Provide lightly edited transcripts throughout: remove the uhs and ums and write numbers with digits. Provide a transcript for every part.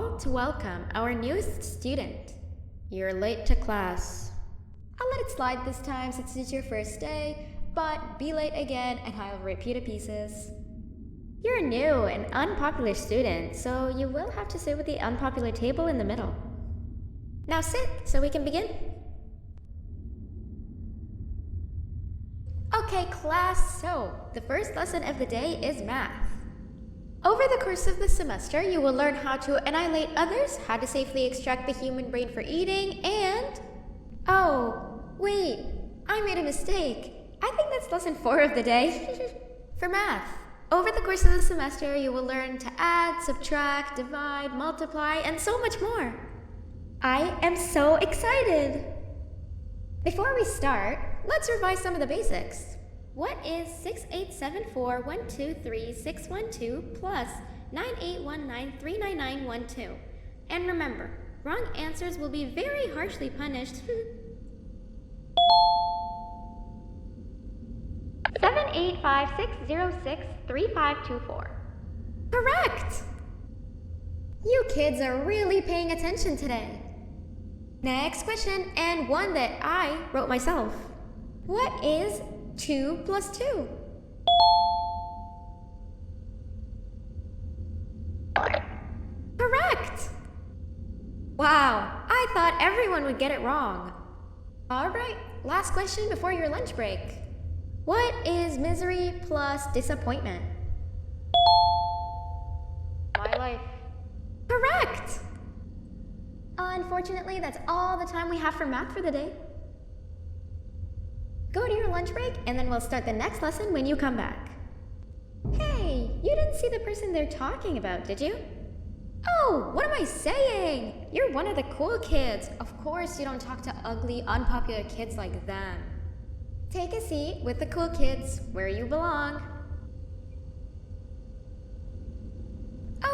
all to welcome our newest student. You're late to class. I'll let it slide this time since it's your first day, but be late again and I'll rip you to pieces. You're a new and unpopular student, so you will have to sit with the unpopular table in the middle. Now sit so we can begin. Okay, class, so the first lesson of the day is math. Over the course of the semester, you will learn how to annihilate others, how to safely extract the human brain for eating, and... Oh, wait, I made a mistake. I think that's lesson 4 of the day. For math, over the course of the semester, you will learn to add, subtract, divide, multiply, and so much more. I am so excited! Before we start, let's revise some of the basics. What is 6874123612 plus 9819399912? And remember, wrong answers will be very harshly punished. 78560635524. Correct! You kids are really paying attention today. Next question, and one that I wrote myself. What is 2 plus 2? Correct! Wow, I thought everyone would get it wrong. Alright, last question before your lunch break. What is misery plus disappointment? My life. Correct! Unfortunately, that's all the time we have for math for the day. Go to your lunch break, and then we'll start the next lesson when you come back. Hey, you didn't see the person they're talking about, did you? Oh, what am I saying? You're one of the cool kids. Of course you don't talk to ugly, unpopular kids like them. Take a seat with the cool kids, where you belong.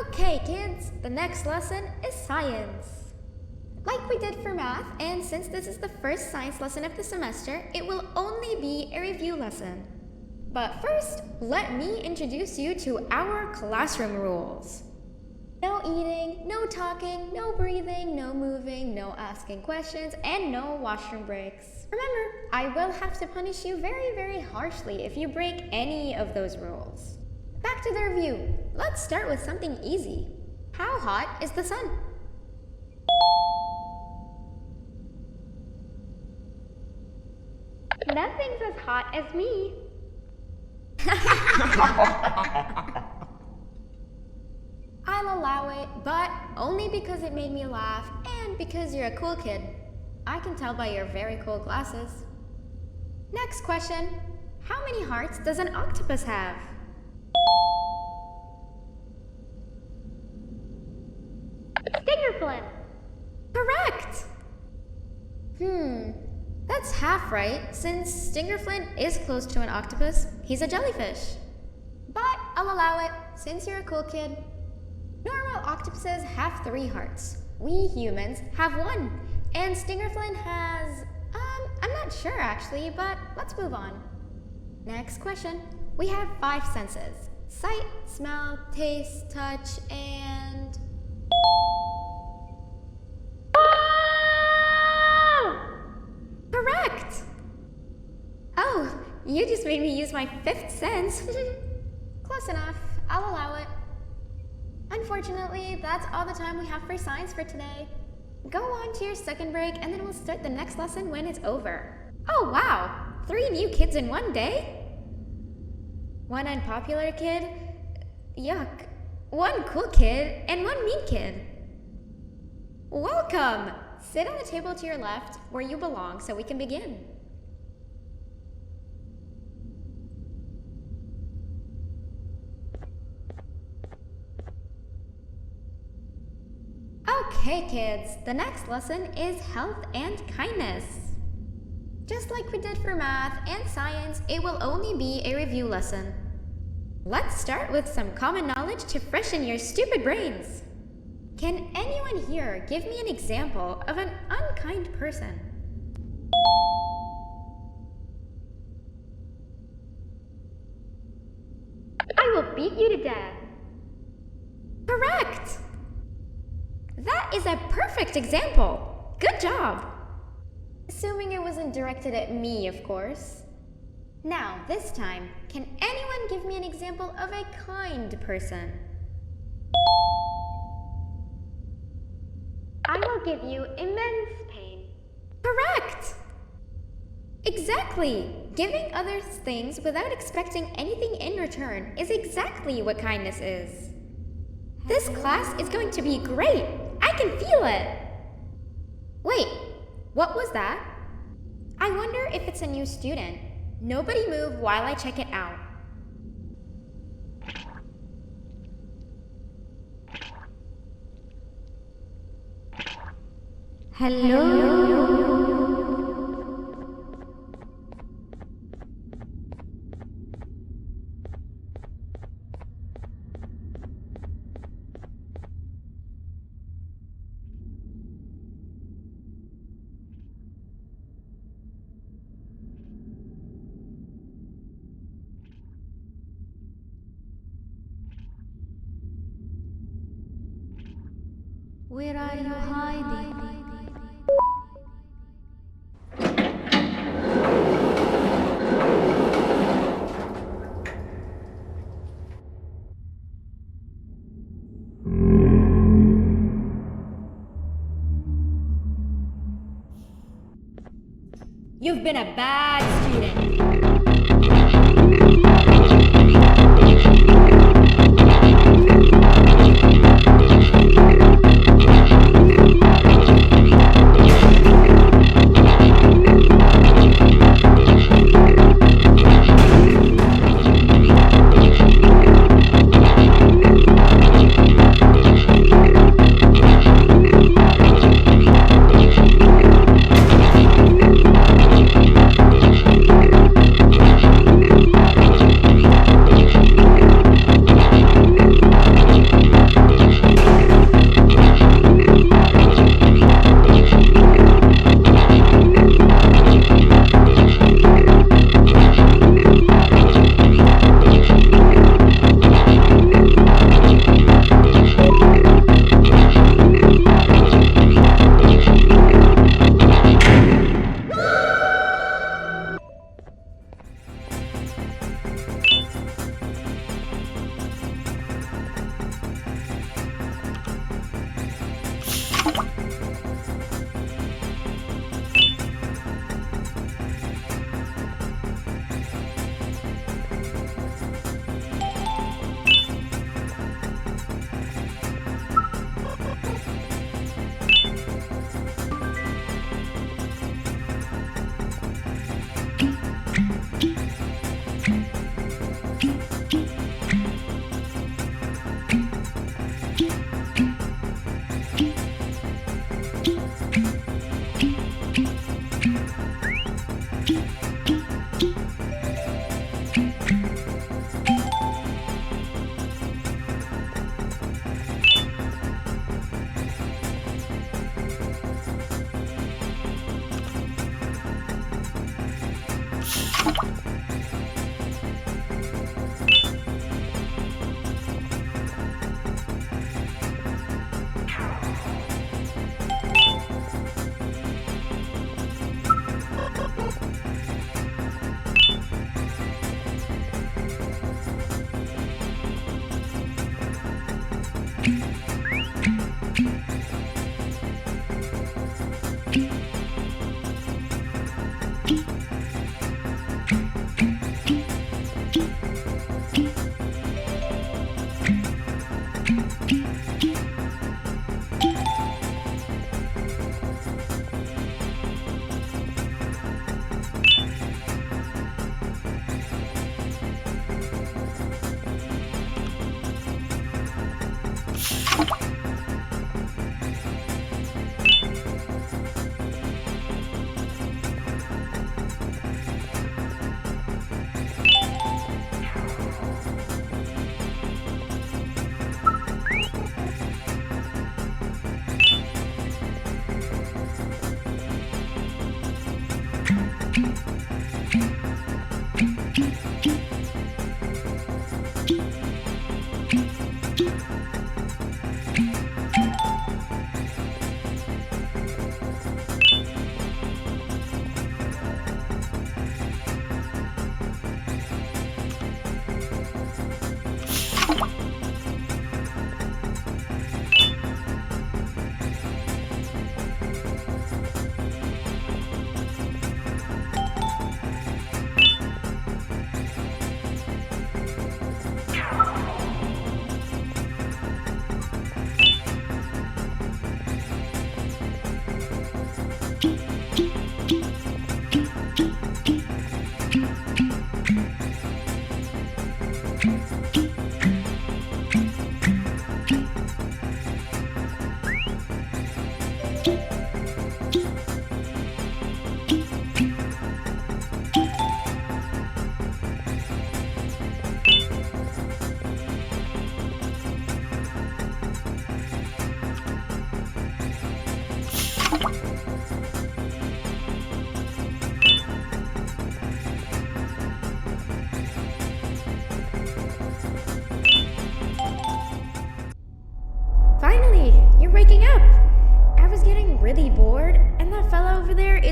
Okay, kids, the next lesson is science. Like we did for math, and since this is the first science lesson of the semester, it will only be a review lesson. But first, let me introduce you to our classroom rules. No eating, no talking, no breathing, no moving, no asking questions, and no washroom breaks. Remember, I will have to punish you very, very harshly if you break any of those rules. Back to the review. Let's start with something easy. How hot is the sun? Nothing's as hot as me. I'll allow it, but only because it made me laugh and because you're a cool kid. I can tell by your very cool glasses. Next question. How many hearts does an octopus have? Stingerflint. Correct! That's half right, since Stingerflint is close to an octopus. He's a jellyfish. But I'll allow it, since you're a cool kid. Normal octopuses have 3 hearts. We humans have 1. And Stingerflint has... I'm not sure actually, but let's move on. Next question. We have 5 senses. Sight, smell, taste, touch, and... Correct! Oh, you just made me use my 5th sense. Close enough. I'll allow it. Unfortunately, that's all the time we have for science for today. Go on to your second break, and then we'll start the next lesson when it's over. Oh wow! 3 new kids in one day? 1 unpopular kid? Yuck. 1 cool kid, and 1 mean kid. Welcome! Sit on the table to your left, where you belong, so we can begin. Okay, kids, the next lesson is health and kindness. Just like we did for math and science, it will only be a review lesson. Let's start with some common knowledge to freshen your stupid brains. Can anyone here give me an example of an unkind person? I will beat you to death. Correct! That is a perfect example! Good job! Assuming it wasn't directed at me, of course. Now, this time, can anyone give me an example of a kind person? I will give you immense pain. Correct! Exactly! Giving others things without expecting anything in return is exactly what kindness is. This class is going to be great! I can feel it! Wait, what was that? I wonder if it's a new student. Nobody move while I check it out. Hello? Where are you hiding? You've been a bad student.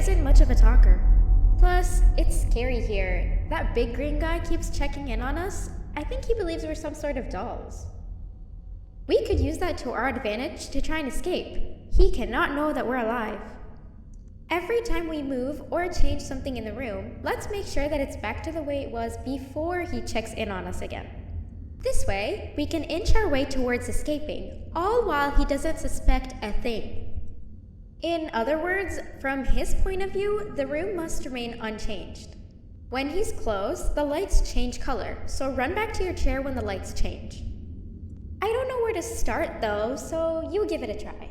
isn't much of a talker. Plus, it's scary here. That big green guy keeps checking in on us. I think he believes we're some sort of dolls. We could use that to our advantage to try and escape. He cannot know that we're alive. Every time we move or change something in the room, let's make sure that it's back to the way it was before he checks in on us again. This way, we can inch our way towards escaping, all while he doesn't suspect a thing. In other words, from his point of view, the room must remain unchanged. When he's close, the lights change color, so run back to your chair when the lights change. I don't know where to start though, so you give it a try.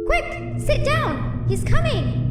Quick! Sit down! He's coming!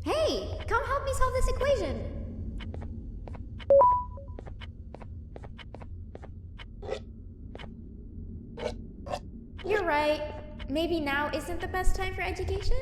Hey, come help me solve this equation. You're right. Maybe now isn't the best time for education?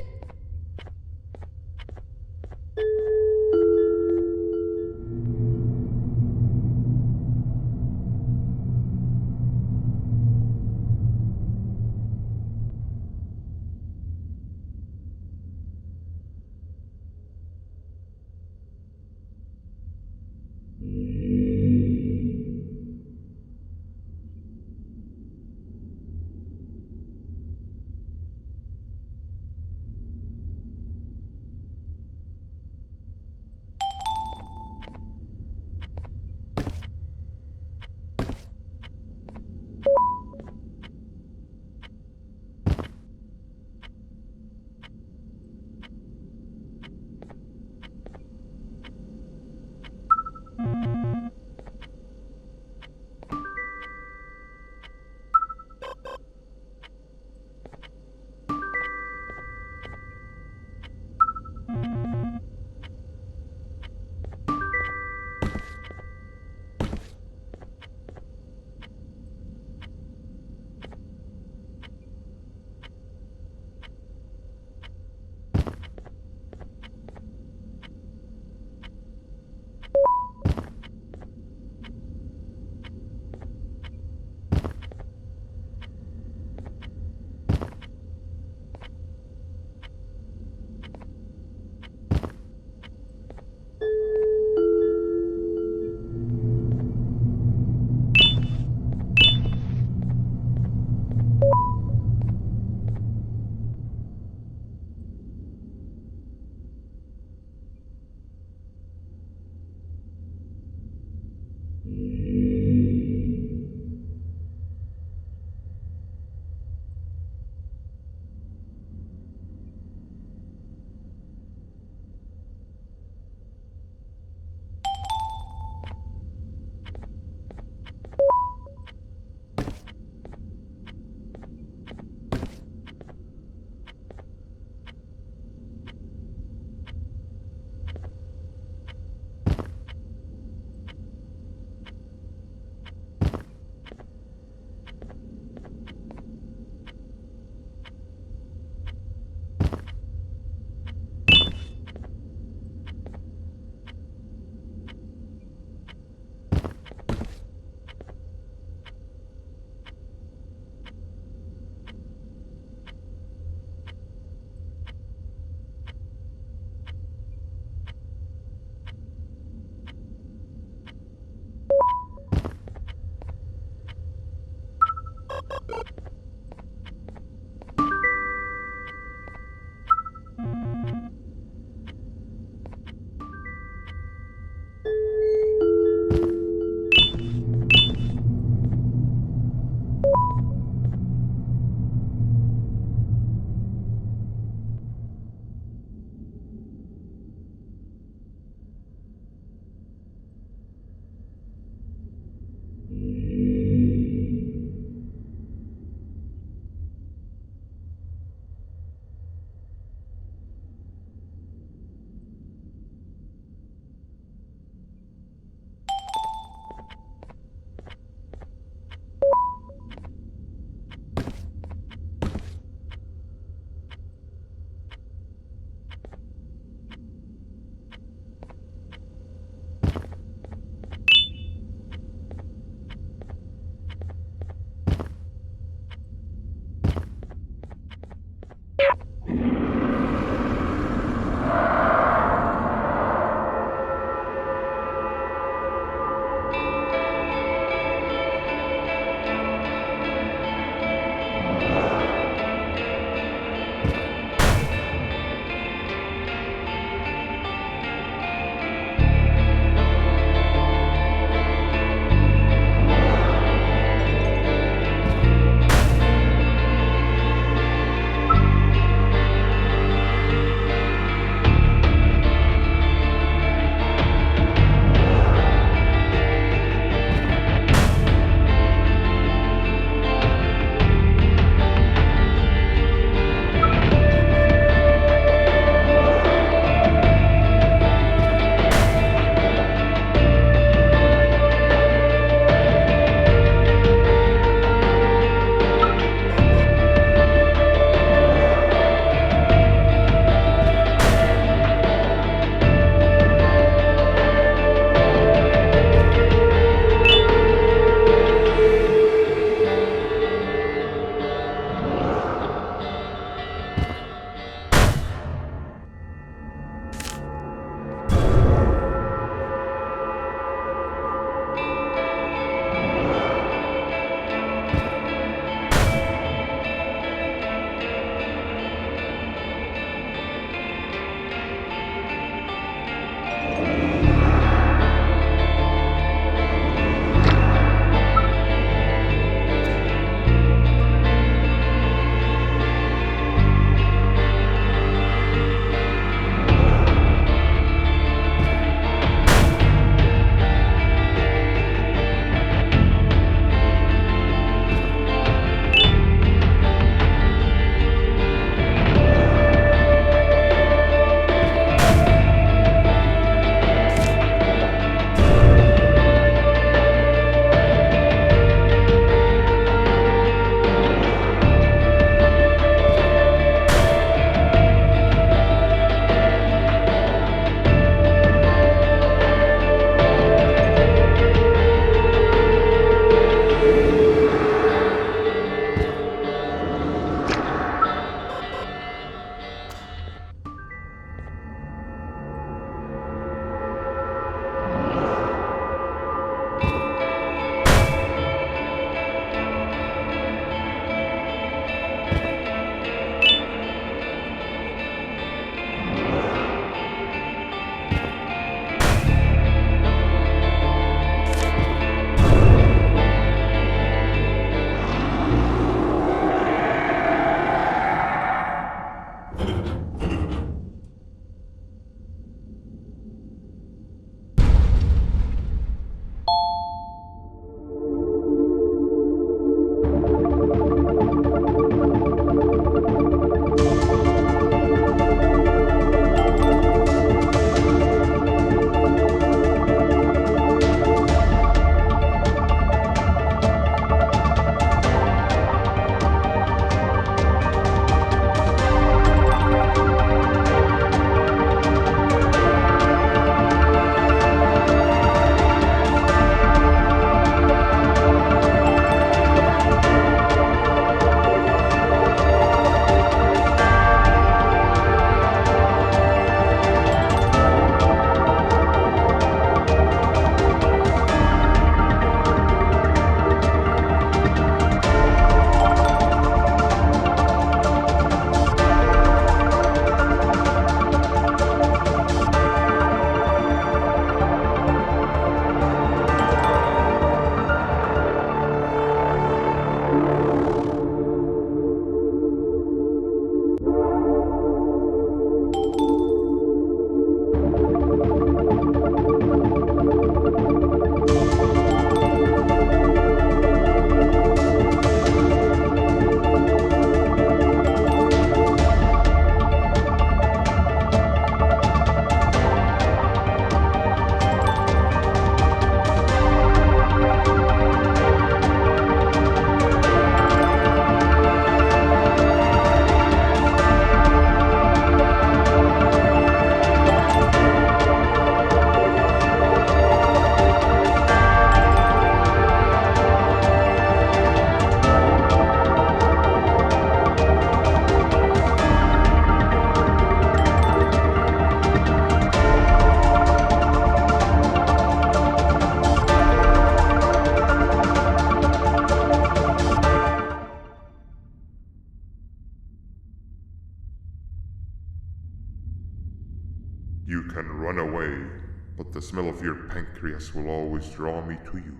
but the smell of your pancreas will always draw me to you.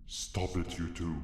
Stop it, you two.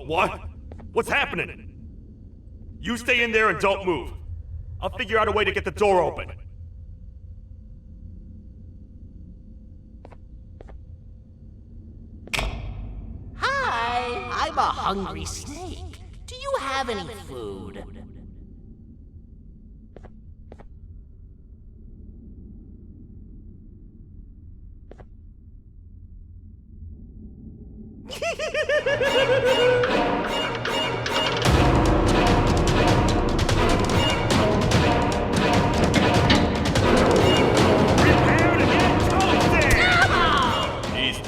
What? What's happening? You stay in there and don't move. I'll figure out a way to get the door open. Hi, I'm a hungry snake. Do you have any food?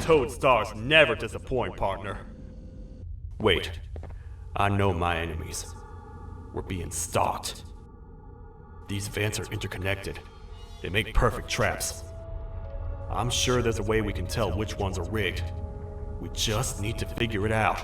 Toad stars never disappoint, partner. Wait, I know my enemies. We're being stalked. These vents are interconnected. They make perfect traps. I'm sure there's a way we can tell which ones are rigged. We just need to figure it out.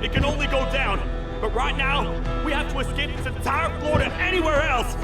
It can only go down. But right now, we have to escape this entire floor to anywhere else.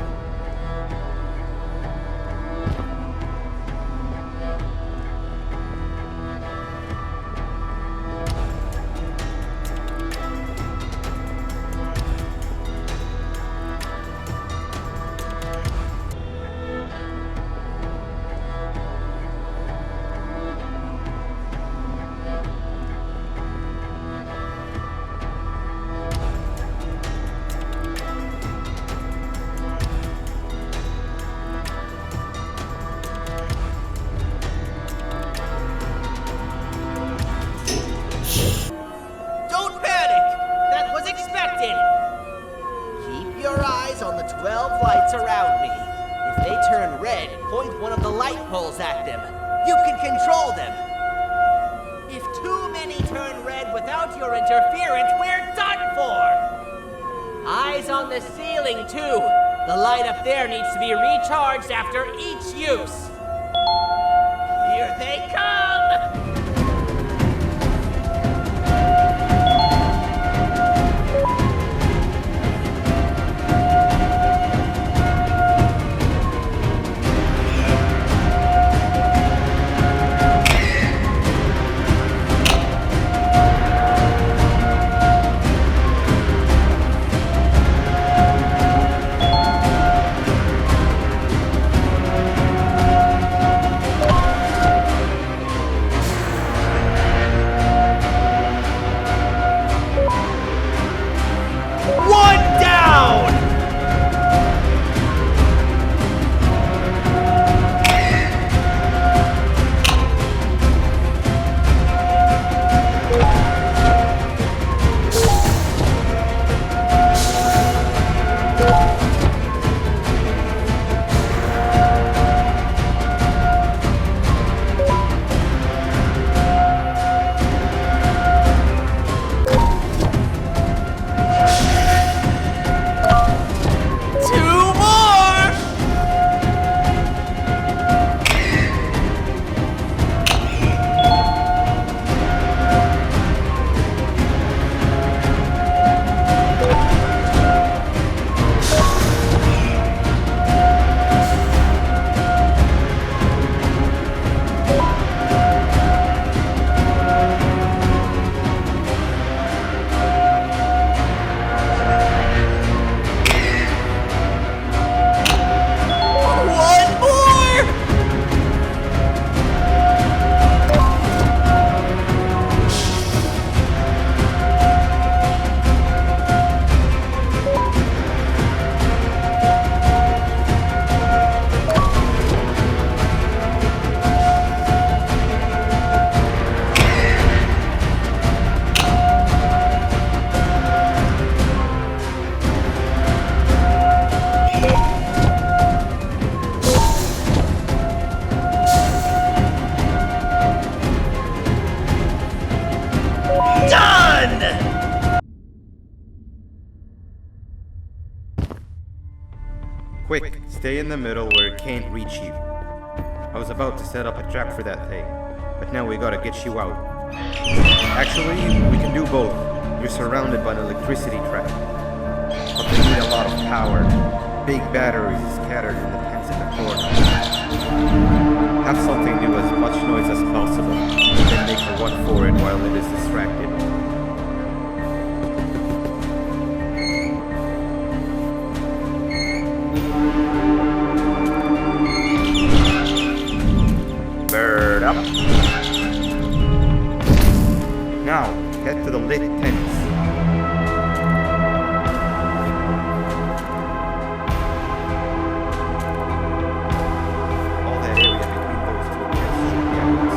Charged after each use. Here they come! Quick, stay in the middle where it can't reach you. I was about to set up a trap for that thing, but now we gotta get you out. Actually, we can do both. You're surrounded by an electricity trap, but they need a lot of power. Big batteries scattered in the pens in the corner. Have something do as much noise as possible, and then make a run for it while it is distracted. Bird up. Now, head to the lit tents. All that area between those two tents should be out of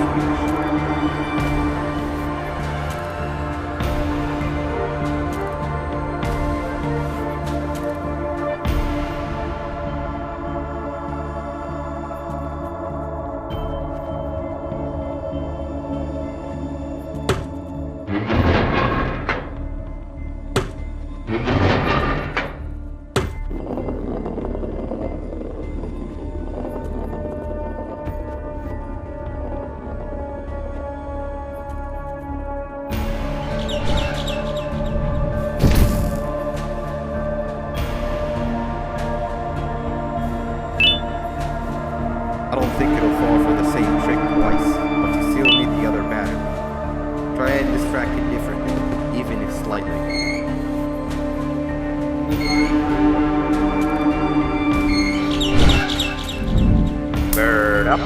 I don't think it'll fall for the same trick twice, but you still need the other battery. Try and distract it differently, even if slightly. Bird up.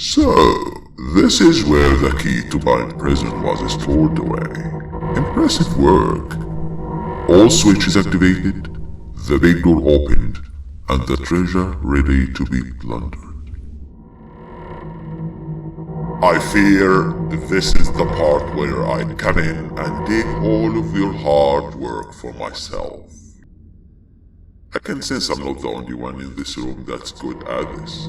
So, this is where the key to my prison was stored away. Impressive work. All switches activated, the big door opened, and the treasure ready to be plundered. I fear this is the part where I come in and take all of your hard work for myself. I can sense I'm not the only one in this room that's good at this.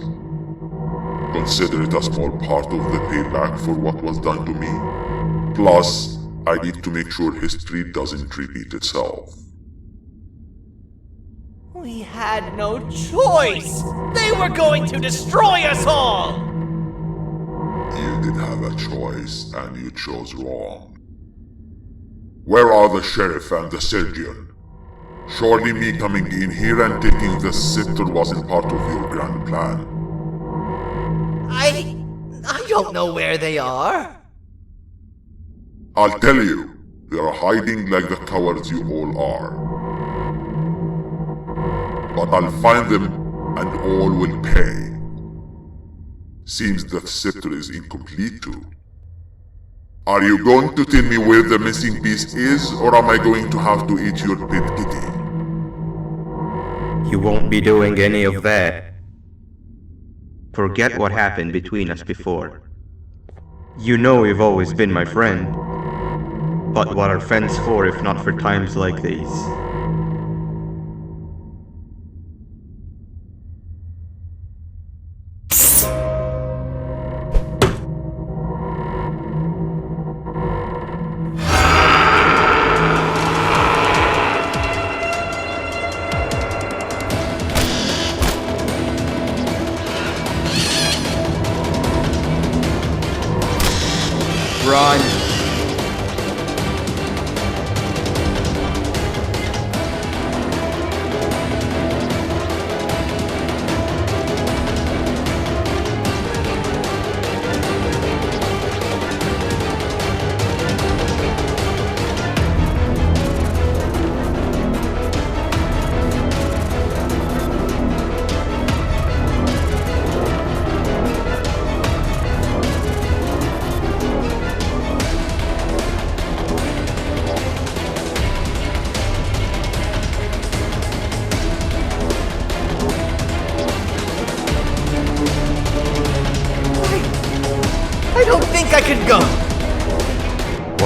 Consider it a small part of the payback for what was done to me. Plus, I need to make sure history doesn't repeat itself. We had no choice! They were going to destroy us all! You did have a choice, and you chose wrong. Where are the sheriff and the Syringeon? Surely me coming in here and taking the scepter wasn't part of your grand plan. I don't know where they are. I'll tell you, they're hiding like the cowards you all are. But I'll find them, and all will pay. Seems that scepter is incomplete too. Are you going to tell me where the missing piece is, or am I going to have to eat your pet kitty? You won't be doing any of that. Forget what happened between us before. You know you've always been my friend. But what are friends for if not for times like these?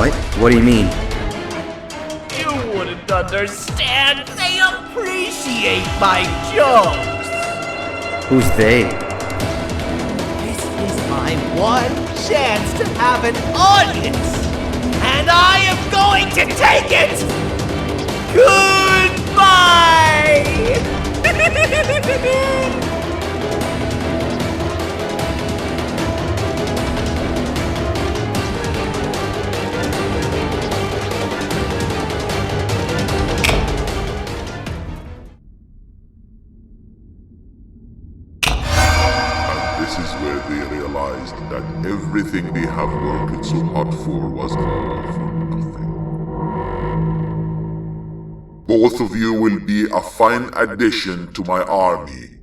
What? What do you mean? You wouldn't understand. They appreciate my jokes. Who's they? This is my one chance to have an audience. And I am going to take it! Goodbye! This is where they realized that everything they have worked so hard for was all for nothing. Both of you will be a fine addition to my army.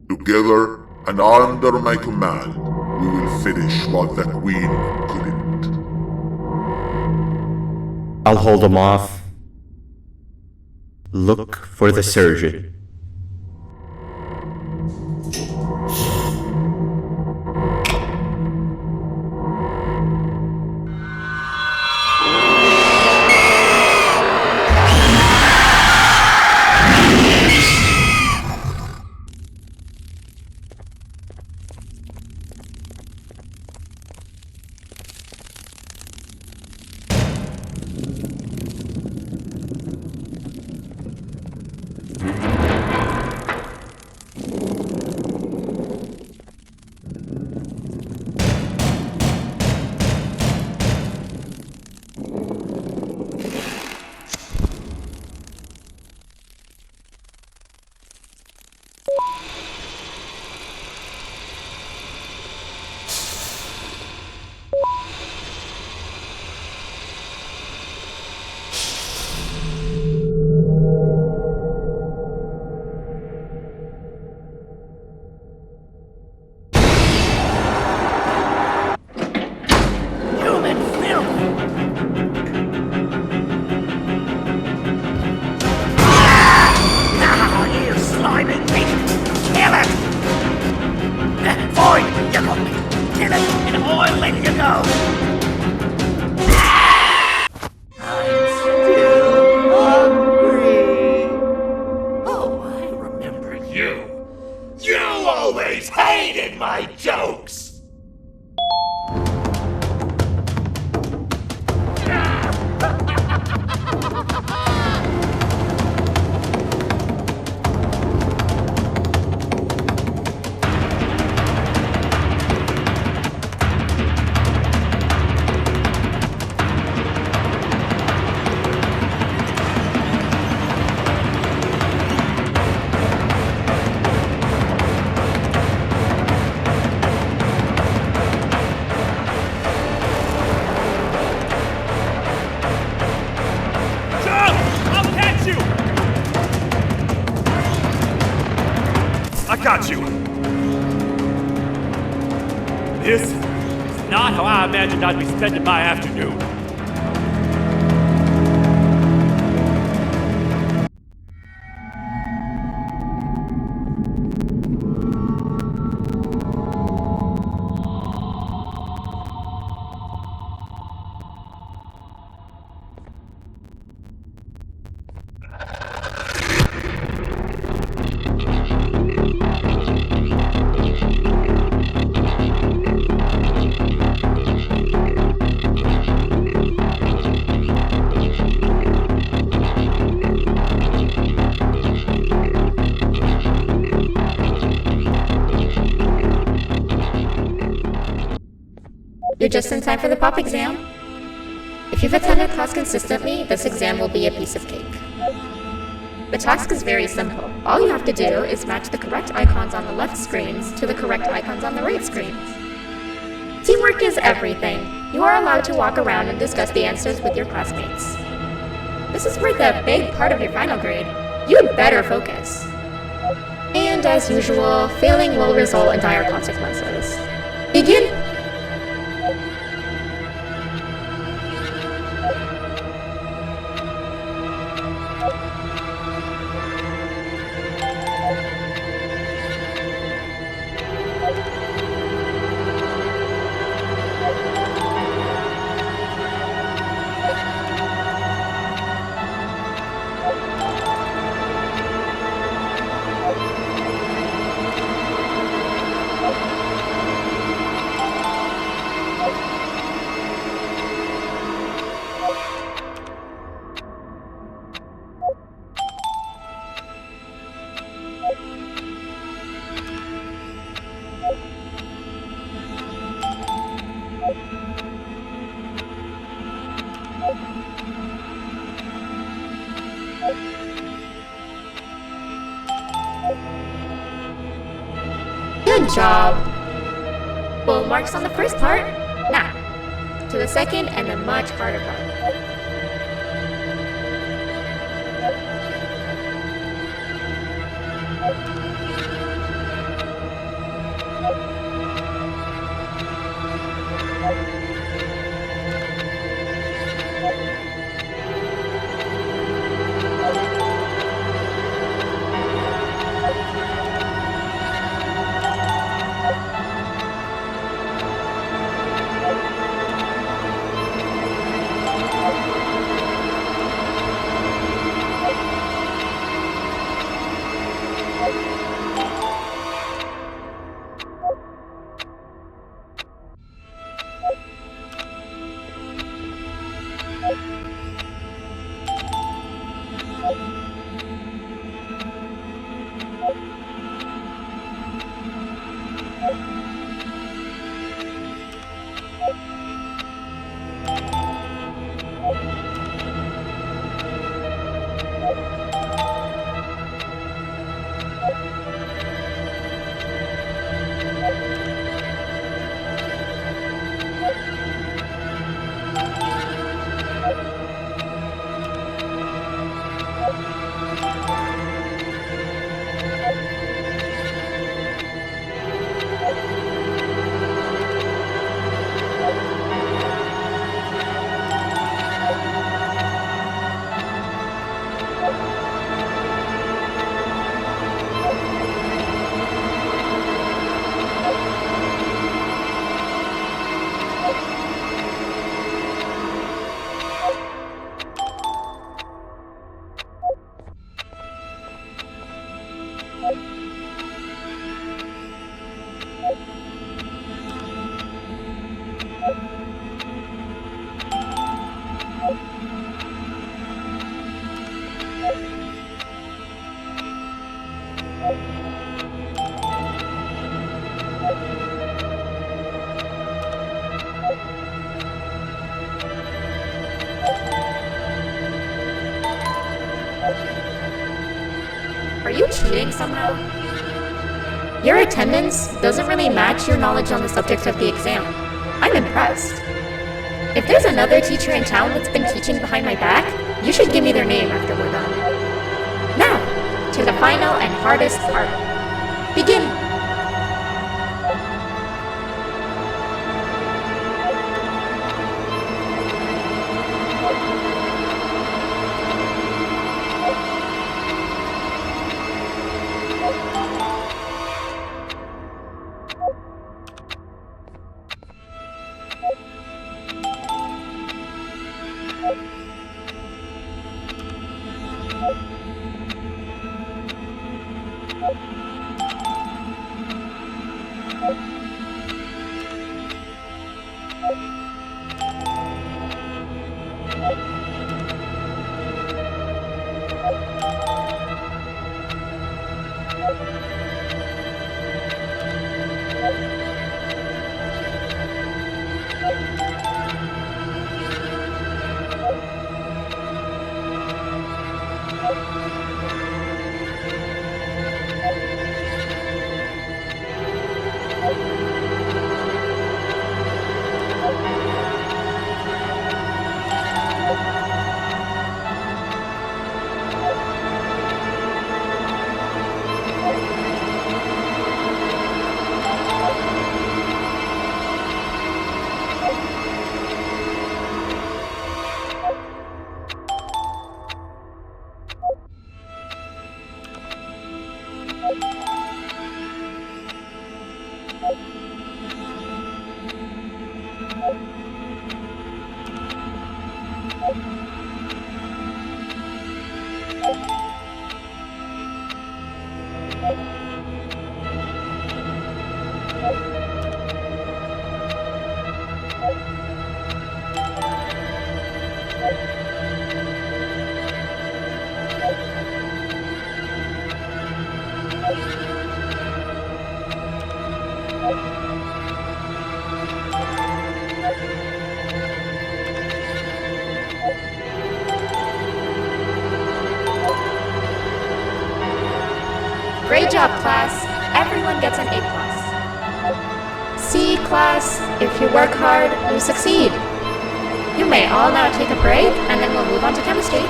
Together and under my command, we will finish what the Queen couldn't. I'll hold them off. Look for the surgeon. Got you! This is not how I imagined I'd be spending my afternoon. You're just in time for the pop exam. If you've attended class consistently, this exam will be a piece of cake. The task is very simple. All you have to do is match the correct icons on the left screens to the correct icons on the right screens. Teamwork is everything. You are allowed to walk around and discuss the answers with your classmates. This is worth a big part of your final grade. You'd better focus. And as usual, failing will result in dire consequences. Begin! Good job! Full marks on the first part. Now, to the second and the much harder part. Are you cheating somehow? Your attendance doesn't really match your knowledge on the subject of the exam. I'm impressed. If there's another teacher in town that's been teaching behind my back, you should give me their name after we're done. Now, to the final and hardest part. Begin! Great job, class. Everyone gets an A+. See, class, if you work hard, you succeed. You may all now take a break, and then we'll move on to chemistry.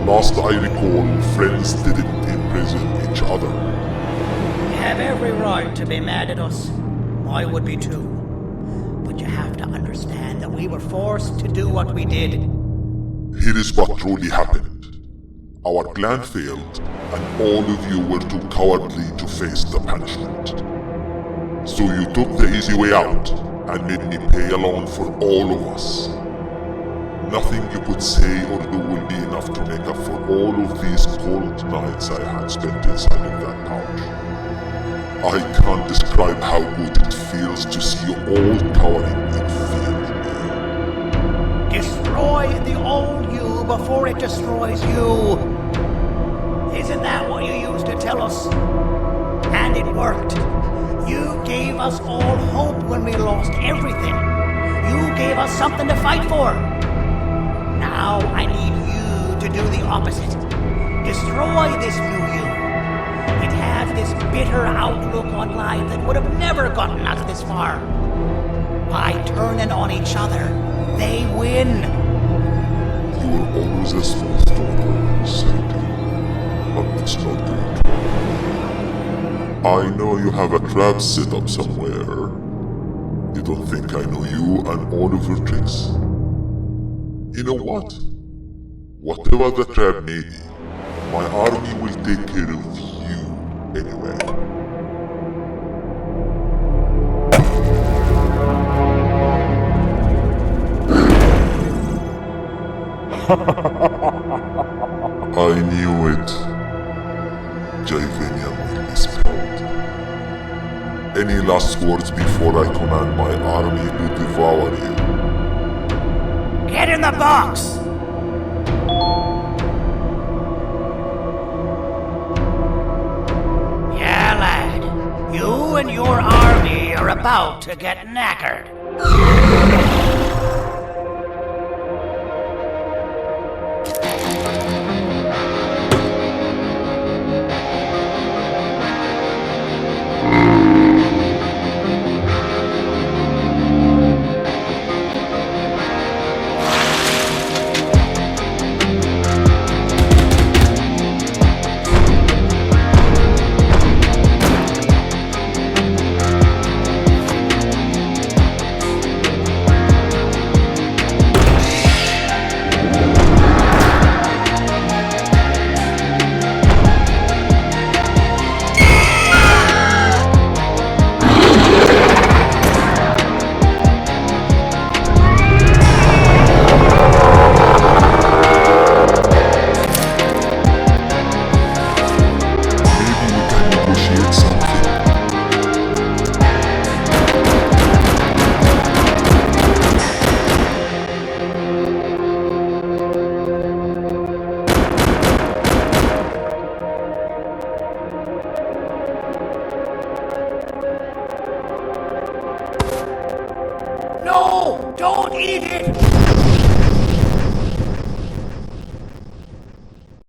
Last I recall, friends didn't imprison each other. You have every right to be mad at us. I would be too. But you have to understand that we were forced to do what we did. Here is what truly happened. Our plan failed, and all of you were too cowardly to face the punishment. So you took the easy way out, and made me pay along for all of us. Nothing you could say or do will be enough to make up for all of these cold nights I had spent inside of that pouch. I can't describe how good it feels to see you all cowering in fear. Destroy the old you before it destroys you. Isn't that what you used to tell us? And it worked. You gave us all hope when we lost everything. You gave us something to fight for. Now I need you to do the opposite. Destroy this new you. It has this bitter outlook on life that would have never gotten us this far. By turning on each other, they win. You were always a smooth talker, Syringeon, but it's not going to work. I know you have a trap set up somewhere. You don't think I know you and all of your tricks? You know what? Whatever the trap may be, my army will take care of you anyway. I knew it. Givanium will be spelled. Any last words before I command my army to devour you? Get in the box! Yeah, lad. You and your army are about to get knackered. No! Don't eat it!